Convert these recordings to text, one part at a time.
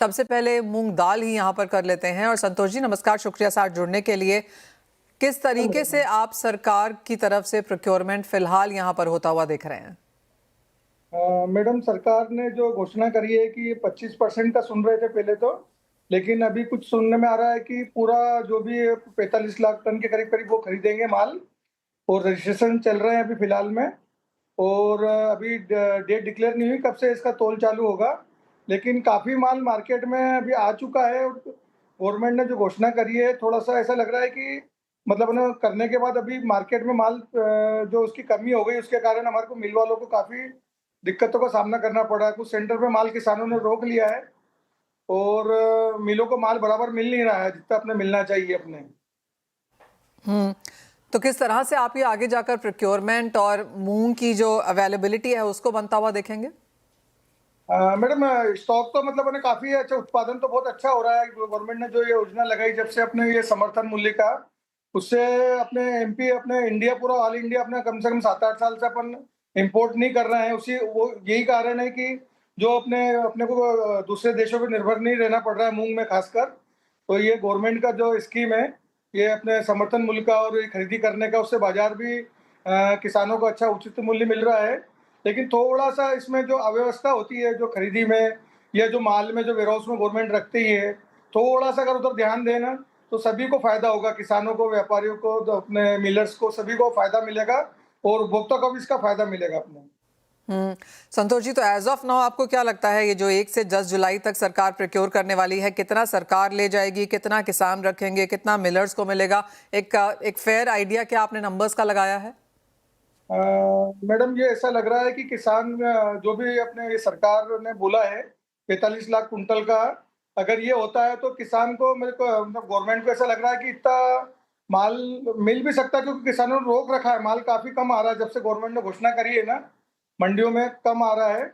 सबसे पहले मूंग दाल ही यहाँ पर कर लेते हैं। और संतोष जी नमस्कार, शुक्रिया साथ जुड़ने के लिए। किस तरीके से आप सरकार की तरफ से प्रोक्योरमेंट फिलहाल यहाँ पर होता हुआ देख रहे हैं? मैडम, सरकार ने जो घोषणा करी है कि 25% का सुन रहे थे पहले तो, लेकिन अभी कुछ सुनने में आ रहा है कि पूरा जो भी 45 लाख टन के करीब करीब वो खरीदेंगे माल। और रजिस्ट्रेशन चल रहे हैं अभी फिलहाल में। और अभी डेट डिक्लेयर नहीं हुई कब से इसका तोल चालू होगा, लेकिन काफ़ी माल मार्केट में अभी आ चुका है। और गवर्नमेंट ने जो घोषणा करी है, थोड़ा सा ऐसा लग रहा है कि मतलब ना करने के बाद अभी मार्केट में माल जो उसकी कमी हो गई, उसके कारण हमारे को मिल वालों को काफ़ी दिक्कतों का सामना करना पड़ा है। कुछ सेंटर पे माल किसानों ने रोक लिया है और मिलों को माल बराबर मिल नहीं रहा है जितना अपने मिलना चाहिए अपने। तो किस तरह से आप ये आगे जाकर प्रोक्योरमेंट और मूंग की जो अवेलेबिलिटी है उसको बनता हुआ देखेंगे? मैडम, स्टॉक तो मतलब अपने काफी अच्छा, उत्पादन तो बहुत अच्छा हो रहा है। गवर्नमेंट ने जो ये योजना लगाई जब से अपने ये समर्थन मूल्य का, उससे अपने एमपी, अपने इंडिया, पूरा ऑल इंडिया अपने कम से कम 7-8 साल से अपन इंपोर्ट नहीं कर रहे हैं। उसी वो यही कारण है कि जो अपने अपने को दूसरे देशों पर निर्भर नहीं रहना पड़ रहा है मूंग में खासकर। तो ये गवर्नमेंट का जो स्कीम है, ये अपने समर्थन मूल्य का और ये खरीदी करने का, उससे बाजार भी किसानों को अच्छा उचित मूल्य मिल रहा है। लेकिन थोड़ा-सा इसमें जो अव्यवस्था होती है, जो खरीदी में या जो माल में जो वेयरहाउस में गवर्नमेंट रखती है, थोड़ा-सा अगर उधर ध्यान दें ना, तो सभी को फ़ायदा होगा, किसानों को, व्यापारियों को, तो अपने मिलर्स को, सभी को फ़ायदा मिलेगा और उपभोक्ता को भी इसका फ़ायदा मिलेगा अपने। संतोष जी, तो एज ऑफ नाउ आपको क्या लगता है ये जो 1 से 10 जुलाई तक सरकार प्रोक्योर करने वाली है, कितना सरकार ले जाएगी, कितना किसान रखेंगे, कितना मिलर्स को मिलेगा? एक फेयर आइडिया क्या आपने नंबर्स का लगाया है? मैडम, ये ऐसा लग रहा है कि किसान जो भी अपने ये सरकार ने बोला है 45 लाख कुंटल का, अगर ये होता है तो किसान को, मेरे को मतलब गवर्नमेंट को ऐसा लग रहा है कि इतना माल मिल भी सकता है, क्योंकि किसानों ने रोक रखा है। माल काफ़ी कम आ रहा है जब से गवर्नमेंट ने घोषणा करी है ना, मंडियों में कम आ रहा है।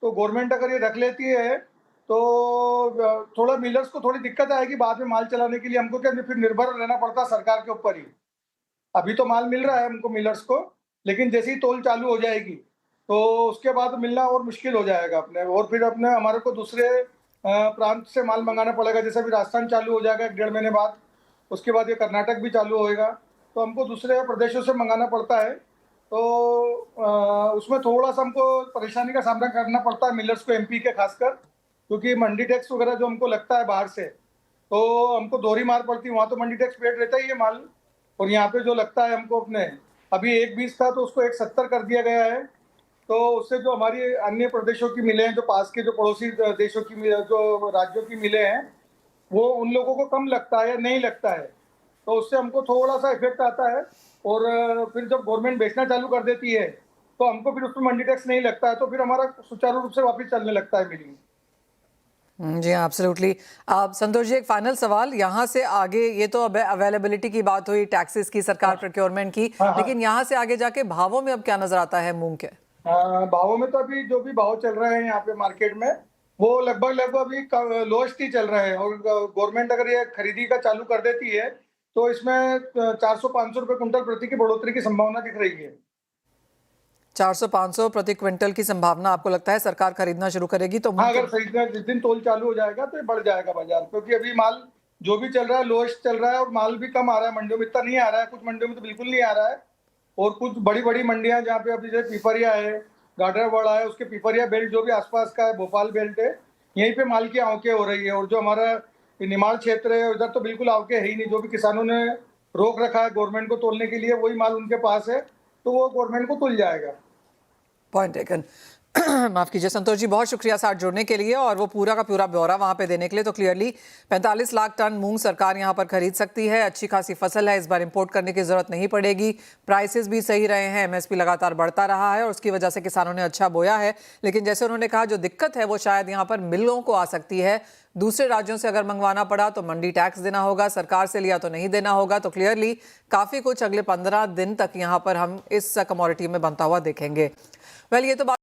तो गवर्नमेंट अगर ये रख लेती है तो थोड़ा मिलर्स को थोड़ी दिक्कत आएगी बाद में माल चलाने के लिए। हमको क्या फिर निर्भर रहना पड़ता सरकार के ऊपर ही। अभी तो माल मिल रहा है हमको मिलर्स को, लेकिन जैसे ही तोल चालू हो जाएगी तो उसके बाद मिलना और मुश्किल हो जाएगा अपने। और फिर अपने हमारे को दूसरे प्रांत से माल मंगाना पड़ेगा। जैसे अभी राजस्थान चालू हो जाएगा 1-1.5 महीने बाद, उसके बाद ये कर्नाटक भी चालू होएगा, तो हमको दूसरे प्रदेशों से मंगाना पड़ता है। तो उसमें थोड़ा सा हमको परेशानी का सामना करना पड़ता है मिलर्स को, एमपी के खासकर, क्योंकि मंडी टैक्स वगैरह जो हमको लगता है बाहर से, तो हमको दोहरी मार पड़ती है। वहाँ तो मंडी टैक्स पेड रहता ही है माल, और यहाँ पे जो लगता है हमको अपने, अभी 1.20 था तो उसको 1.70 कर दिया गया है। तो उससे जो हमारी अन्य प्रदेशों की मिलें हैं, जो पास के जो पड़ोसी देशों की जो राज्यों की मिलें हैं, वो उन लोगों को कम लगता है या नहीं लगता है। तो उससे हमको थोड़ा सा इफेक्ट आता है। और फिर जब गवर्नमेंट बेचना चालू कर देती है तो हमको फिर उसमें मंडी टैक्स नहीं लगता है, तो फिर हमारा सुचारू रूप से वापस चलने लगता है मिलिंग। जी हाँ, एब्सोल्युटली। संतोष जी, एक फाइनल सवाल यहाँ से आगे, ये तो अब अवेलेबिलिटी की बात हुई, टैक्सेस की, सरकार प्रोक्योरमेंट की, हाँ, हाँ। लेकिन यहाँ से आगे जाके भावों में अब क्या नजर आता है मूंग के? भावों में तो अभी जो भी भाव चल रहे हैं यहाँ पे मार्केट में, वो लगभग लगभग अभी लोएस्ट ही चल रहे हैं। और गवर्नमेंट अगर ये खरीदी का चालू कर देती है तो इसमें 400-500 रुपए कुंटल प्रति की बढ़ोतरी की संभावना दिख रही है। 400-500 प्रति क्विंटल की संभावना आपको लगता है सरकार खरीदना शुरू करेगी तो हाँ, मूंग अगर के? खरीदना जिस दिन तोल चालू हो जाएगा तो ये बढ़ जाएगा बाजार, क्योंकि अभी माल जो भी चल रहा है लोएस्ट चल रहा है और माल भी कम आ रहा है मंडियों में, इतना नहीं आ रहा है। कुछ मंडियों में तो बिल्कुल नहीं आ रहा है। और कुछ बड़ी बड़ी मंडियां जहाँ पे अभी जैसे पिपरिया है, गाडरवाड़ा है, उसके पिपरिया बेल्ट जो भी आसपास का है, भोपाल बेल्ट है, यहीं पे माल की आवकें हो रही है। और जो हमारा निमाड़ क्षेत्र है उधर तो बिल्कुल आवकें है ही नहीं। जो भी किसानों ने रोक रखा है गवर्नमेंट को तोलने के लिए, वही माल उनके पास है, तो वो गवर्नमेंट को तुल जाएगा। Point taken. माफ कीजिए संतोष जी, बहुत शुक्रिया साथ जुड़ने के लिए और वो पूरा का पूरा ब्यौरा वहां पे देने के लिए। तो क्लियरली 45 लाख टन मूंग सरकार यहां पर खरीद सकती है। अच्छी खासी फसल है, इस बार इंपोर्ट करने की जरूरत नहीं पड़ेगी। प्राइसेस भी सही रहे हैं, एमएसपी लगातार बढ़ता रहा है और उसकी वजह से किसानों ने अच्छा बोया है। लेकिन जैसे उन्होंने कहा, जो दिक्कत है वो शायद यहाँ पर मिलों को आ सकती है। दूसरे राज्यों से अगर मंगवाना पड़ा तो मंडी टैक्स देना होगा, सरकार से लिया तो नहीं देना होगा। तो क्लियरली काफी कुछ अगले 15 दिन तक यहाँ पर हम इस कमोडिटी में बनता हुआ देखेंगे। वेल, ये तो